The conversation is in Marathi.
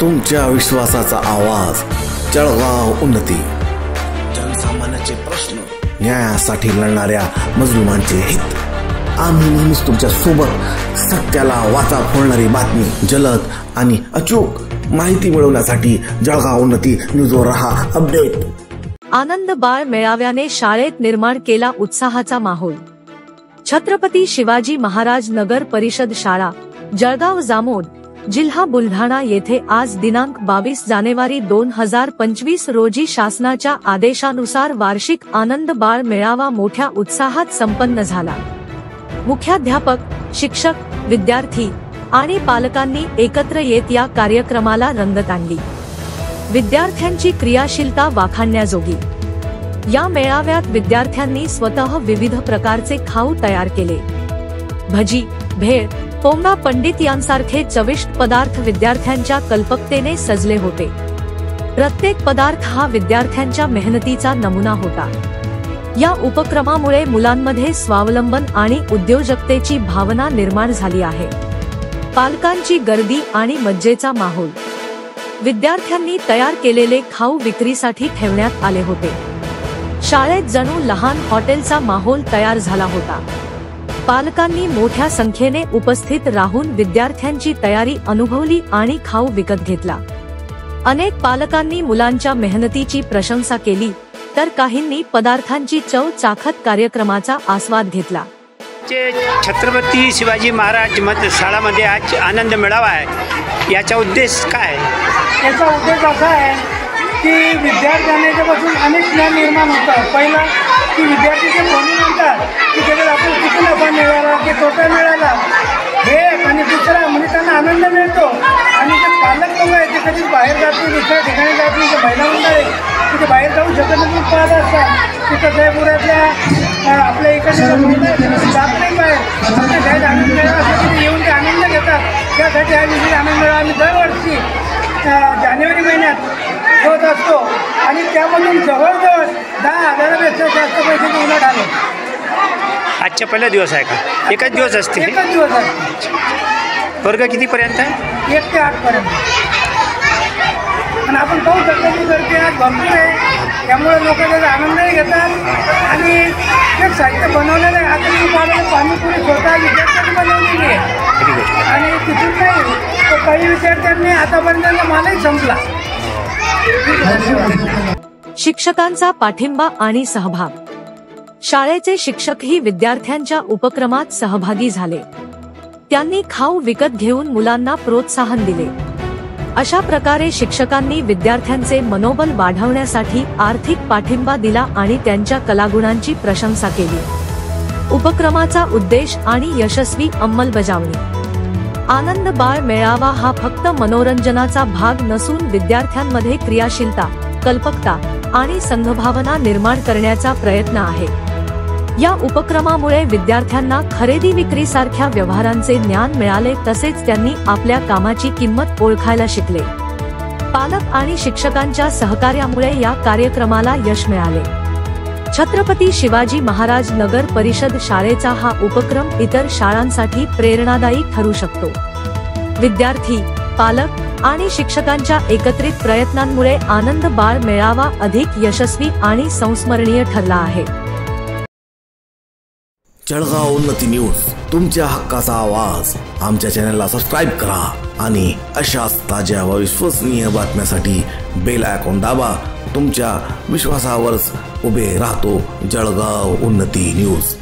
तुमच्या विश्वासाचा आवाज जळगाव उन्नती। जनसामान्याचे प्रश्न, न्यायासाठी लढणाऱ्या मजलुमांचे हित। आम्ही नेहमीच तुमच्या सोबत सत्याला वाचा फोडणारी बातमी, जलद आणि अचूक माहिती मिळवण्यासाठी जळगाव उन्नती न्यूजवर रहा अपडेट। आनंद बाळ मेळाव्याने शाळेत निर्माण केला उत्साहाचा माहोल। छत्रपती शिवाजी महाराज नगर परिषद शाळा जळगाव जामोद जिल्हा बुलढाणा येथे आज दिनांक 22 जानेवारी 2025 रोजी शासनाच्या आदेशानुसार वार्षिक आनंद बाळ मेळावा मोठ्या उत्साहात संपन्न झाला। मुख्याध्यापक, शिक्षक, विद्यार्थी आणि पालकांनी एकत्र येत या कार्यक्रमाला रंगत आणली। विद्यार्थ्यांची क्रियाशीलता वाखाणण्याजोगी। या मेळाव्यात विद्यार्थ्यांनी स्वतः विविध प्रकारचे खाऊ तयार केले। भजी, भेळ, पोंगा पंडित यांसारखे चविष्ट पदार्थ विद्यार्थ्यांच्या कल्पकतेने सजले होते। प्रत्येक पदार्थ हा विद्यार्थ्यांच्या मेहनतीचा नमुना होता। या उपक्रमामुळे मुलांमध्ये स्वावलंबन आणि उद्योजकतेची भावना निर्माण झाली आहे। पालकांची गर्दी आणि मज्जेचा माहोल। विद्यार्थ्यांनी तयार केलेले खाऊ विक्रीसाठी ठेवण्यात आले होते। शाळेत जणू लहान हॉटेलचा माहोल तयार झाला होता। पालकांनी मोठ्या संख्येने उपस्थित राहून विद्यार्थ्यांची तयारी अनुभवली आणि खाऊ विकत घेतला। अनेक पालकांनी मुलांच्या मेहनतीची प्रशंसा केली, तर काहींनी पदार्थांची चव चाखत कार्यक्रमाचा आस्वाद घेतला। छत्रपती शिवाजी महाराज शाळामध्ये आज आनंद मेळावा आहे, याचा उद्देश काय आहे? याचा उद्देश असा आहे की विद्यार्थ्यांच्यापासून अनेक ज्ञान निर्माण होतं। पहिला की विद्यार्थी जे कोणी म्हणतात की त्याच्यात आपण किती नफा मिळाला की तोटा मिळाला हे, आणि दुसरा म्हणजे त्यांना आनंद मिळतो। आणि जे पालक लोक आहेत ते कधी बाहेर जात नाही, दुसऱ्या ठिकाणी जात नाही, जे महिला मंडळ आहे की ते बाहेर जाऊ शकत नाही, पाहत असतात तिथं जयपुरातल्या आपल्या इकडच्या जात नाही बाहेर, आमच्या शाळेत आनंद मेळाव्यासाठी ते येऊन ते आनंद घेतात। त्यासाठी हा विशेष आनंद मेळावा आम्ही दरवर्षी जानेवारी महिन्यात होत असतो आणि त्यामधून जवळजवळ 10,000पेक्षा जास्त पैशाची उलाढाल आले। आजचा पहिला दिवस आहे का? एकच दिवस असते? एकच दिवस असते। वर्ग कितीपर्यंत आहे? 1 ते 8 पर्यंत। आणि आपण पाहू शकतो की गर्दी आज भरपूर आहे, त्यामुळे लोक त्याचा आनंदही घेतात। आणि ते साहित्य बनवलेलं आहे, आता मी पाहिलं पाणीपुरी स्वतः विद्यार्थ्यांनी बनवलेली आहे आणि तिथून नाही तर काही विद्यार्थ्यांनी आतापर्यंत मालही संपला। शिक्षकांचा पाठिंबा आणि सहभाग। शाळेचे शिक्षकही विद्यार्थ्यांच्या उपक्रमात सहभागी झाले। त्यांनी खाऊ विकत घेऊन मुलांना प्रोत्साहन दिले। अशा प्रकारे शिक्षकांनी विद्यार्थ्यांचे मनोबल वाढवण्यासाठी आर्थिक पाठिंबा दिला आणि त्यांच्या कलागुणांची प्रशंसा केली। उपक्रमाचा उद्देश आणि यशस्वी अंमलबजावणी। आनंद बाळ मेळावा हा फक्त मनोरंजनाचा भाग नसून विद्यार्थ्यांमध्ये क्रियाशीलता, कल्पकता आणि संघभावना निर्माण करण्याचा प्रयत्न आहे। या उपक्रमामुळे विद्यार्थ्यांना खरेदी विक्रीसारख्या व्यवहारांचे ज्ञान मिळाले, तसेच त्यांनी आपल्या कामाची किंमत ओळखायला शिकले। पालक आणि शिक्षकांच्या सहकार्यामुळे या कार्यक्रमाला यश मिळाले। छत्रपती शिवाजी महाराज नगर परिषद शाळेचा हा उपक्रम इतर शाळांसाठी प्रेरणादायी ठरू शकतो। विद्यार्थी, पालक आणि शिक्षकांच्या एकत्रित प्रयत्नांमुळे आनंद बाळ मेळावा अधिक यशस्वी आणि संस्मरणीय ठरला आहे। जळगाव उन्नती न्यूज, तुमच्या हक्काचा आवाज। आमच्या चॅनलला सबस्क्राईब करा आणि अशाच ताज्या व विश्वसनीय बातम्यांसाठी बेल आयकॉन दाबा। तुमच्या विश्वासावरच उभे राहतो जळगाव उन्नती न्यूज।